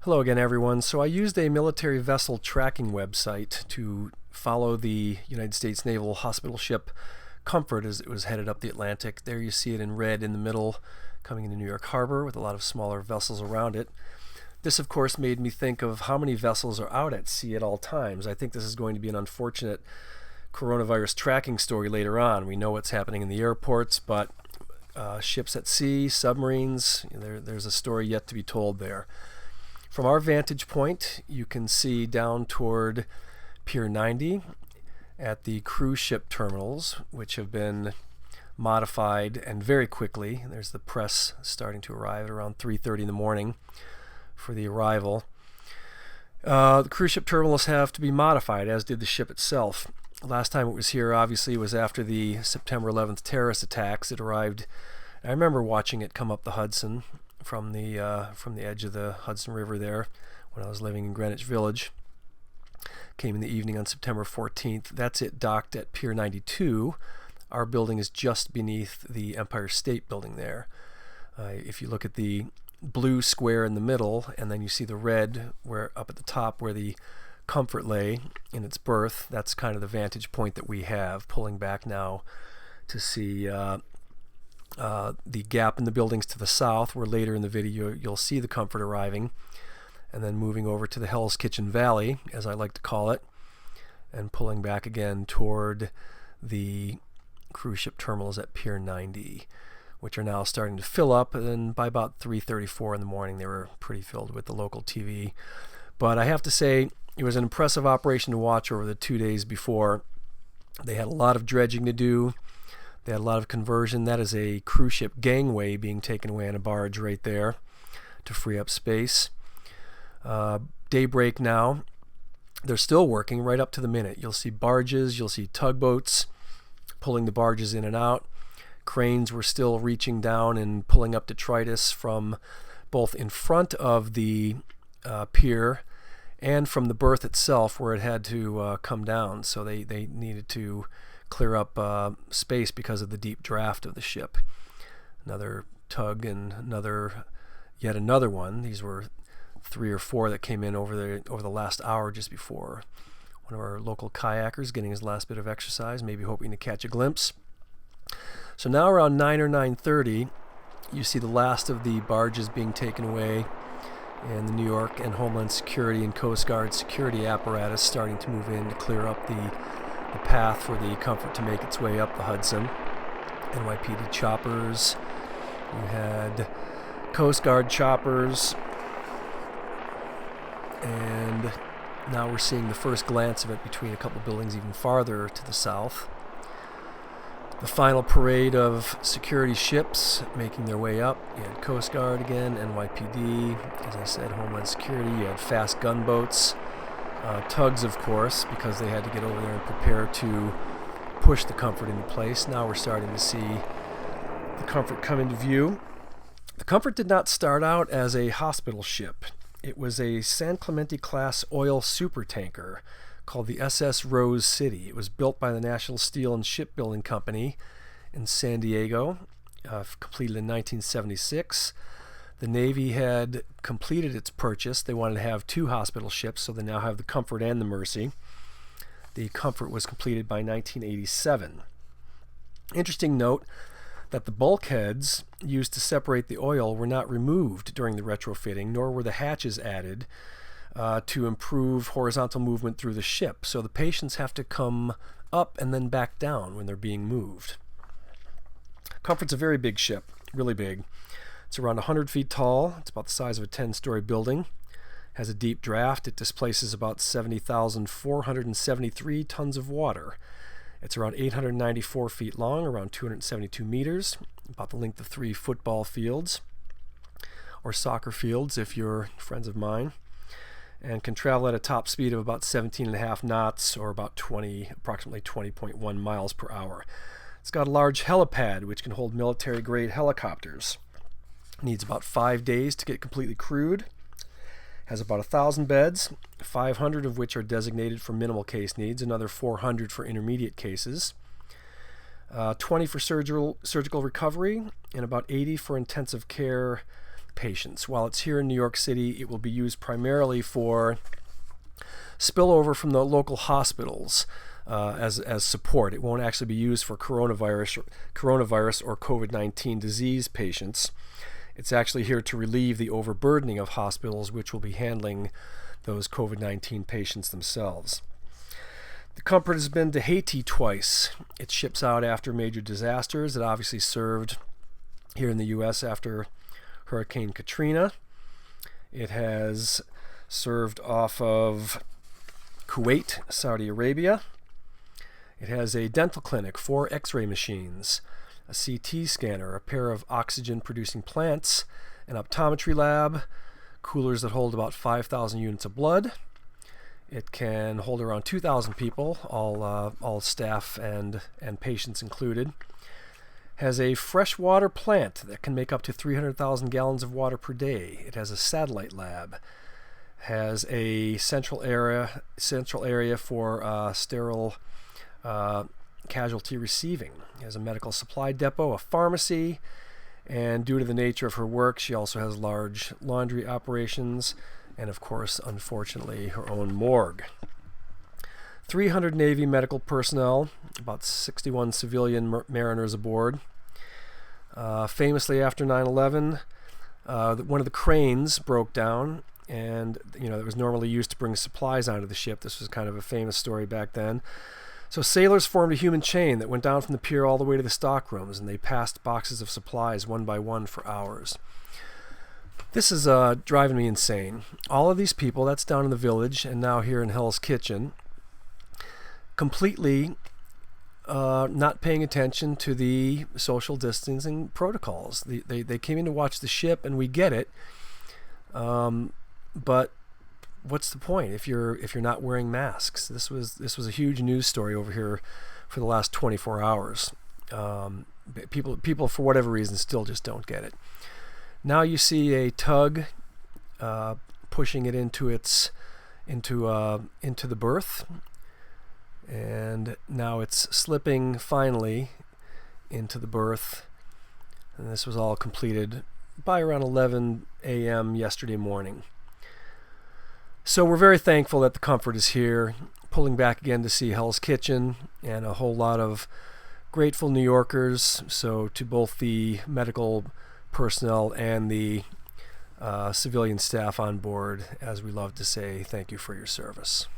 Hello again, everyone. So I used a military vessel tracking website to follow the United States Naval Hospital Ship Comfort as it was headed up the Atlantic. There you see it in red in the middle, coming into New York Harbor with a lot of smaller vessels around it. This, of course, made me think of how many vessels are out at sea at all times. I think this is going to be an unfortunate coronavirus tracking story later on. We know what's happening in the airports, but ships at sea, submarines, there's a story yet to be told there. From our vantage point, you can see down toward Pier 90 at the cruise ship terminals, which have been modified and very quickly. There's the press starting to arrive at around 3:30 in the morning for the arrival. The cruise ship terminals have to be modified, as did the ship itself. Last time it was here, obviously, was after the September 11th terrorist attacks. It arrived, I remember watching it come up the Hudson from the edge of the Hudson River there when I was living in Greenwich Village. Came in the evening on September 14th. That's it docked at Pier 92. Our building is just beneath the Empire State Building there. If you look at the blue square in the middle, and then you see the red where up at the top where the Comfort lay in its berth, that's kind of the vantage point that we have, pulling back now to see the gap in the buildings to the south, where later in the video you'll see the Comfort arriving, and then moving over to the Hell's Kitchen Valley, as I like to call it, and pulling back again toward the cruise ship terminals at Pier 90, which are now starting to fill up, and then by about 3:34 in the morning they were pretty filled with the local TV. But I have to say, it was an impressive operation to watch over the 2 days before. They had a lot of dredging to do. They had a lot of conversion. That is a cruise ship gangway being taken away on a barge right there to free up space. Daybreak now. They're still working right up to the minute. You'll see barges, you'll see tugboats pulling the barges in and out. Cranes were still reaching down and pulling up detritus from both in front of the pier and from the berth itself where it had to come down. So they needed to clear up space because of the deep draft of the ship. Another tug and yet another one. These were 3 or 4 that came in over the last hour just before. One of our local kayakers getting his last bit of exercise, maybe hoping to catch a glimpse. So now around 9 or 9:30, you see the last of the barges being taken away, and the New York and Homeland Security and Coast Guard security apparatus starting to move in to clear up the path for the Comfort to make its way up the Hudson. NYPD choppers. You had Coast Guard choppers. And now we're seeing the first glance of it between a couple buildings even farther to the south. The final parade of security ships making their way up. You had Coast Guard again, NYPD, as I said, Homeland Security. You had fast gunboats, tugs, of course, because they had to get over there and prepare to push the Comfort into place. Now we're starting to see the Comfort come into view. The Comfort did not start out as a hospital ship. It was a San Clemente-class oil supertanker called the SS Rose City. It was built by the National Steel and Shipbuilding Company in San Diego, completed in 1976. The Navy had completed its purchase. They wanted to have 2 hospital ships, so they now have the Comfort and the Mercy. The Comfort was completed by 1987. Interesting note that the bulkheads used to separate the oil were not removed during the retrofitting, nor were the hatches added to improve horizontal movement through the ship. So the patients have to come up and then back down when they're being moved. Comfort's a very big ship, really big. It's around 100 feet tall. It's about the size of a 10-story building. Has a deep draft. It displaces about 70,473 tons of water. It's around 894 feet long, around 272 meters, about the length of 3 football fields, or soccer fields if you're friends of mine, and can travel at a top speed of about 17.5 knots, or about approximately 20.1 miles per hour. It's got a large helipad, which can hold military-grade helicopters. It needs about 5 days to get completely crewed. Has about 1,000 beds, 500 of which are designated for minimal case needs, another 400 for intermediate cases. 20 for surgical recovery, and about 80 for intensive care patients. While it's here in New York City, it will be used primarily for spillover from the local hospitals as support. It won't actually be used for coronavirus or COVID-19 disease patients. It's actually here to relieve the overburdening of hospitals, which will be handling those COVID-19 patients themselves. The Comfort has been to Haiti twice. It ships out after major disasters. It obviously served here in the U.S. after Hurricane Katrina. It has served off of Kuwait, Saudi Arabia. It has a dental clinic, 4 x-ray machines, a CT scanner, a pair of oxygen-producing plants, an optometry lab, coolers that hold about 5,000 units of blood. It can hold around 2,000 people, all staff and patients included. Has a freshwater plant that can make up to 300,000 gallons of water per day. It has a satellite lab. Has a central area for sterile casualty receiving. It has a medical supply depot, a pharmacy, and due to the nature of her work, she also has large laundry operations and, of course, unfortunately, her own morgue. 300 Navy medical personnel, about 61 civilian mariners aboard. Famously, after 9/11, one of the cranes broke down, and it was normally used to bring supplies onto the ship. This was kind of a famous story back then. So sailors formed a human chain that went down from the pier all the way to the stockrooms, and they passed boxes of supplies one by one for hours. This is driving me insane. All of these people, that's down in the village and now here in Hell's Kitchen, completely not paying attention to the social distancing protocols. They came in to watch the ship, and we get it. But what's the point if you're not wearing masks? This was a huge news story over here for the last 24 hours. People for whatever reason still just don't get it. Now you see a tug pushing it into the berth, and now it's slipping finally into the berth. And this was all completed by around 11 a.m. yesterday morning. So we're very thankful that the Comfort is here, pulling back again to see Hell's Kitchen, and a whole lot of grateful New Yorkers. So to both the medical personnel and the civilian staff on board, as we love to say, thank you for your service.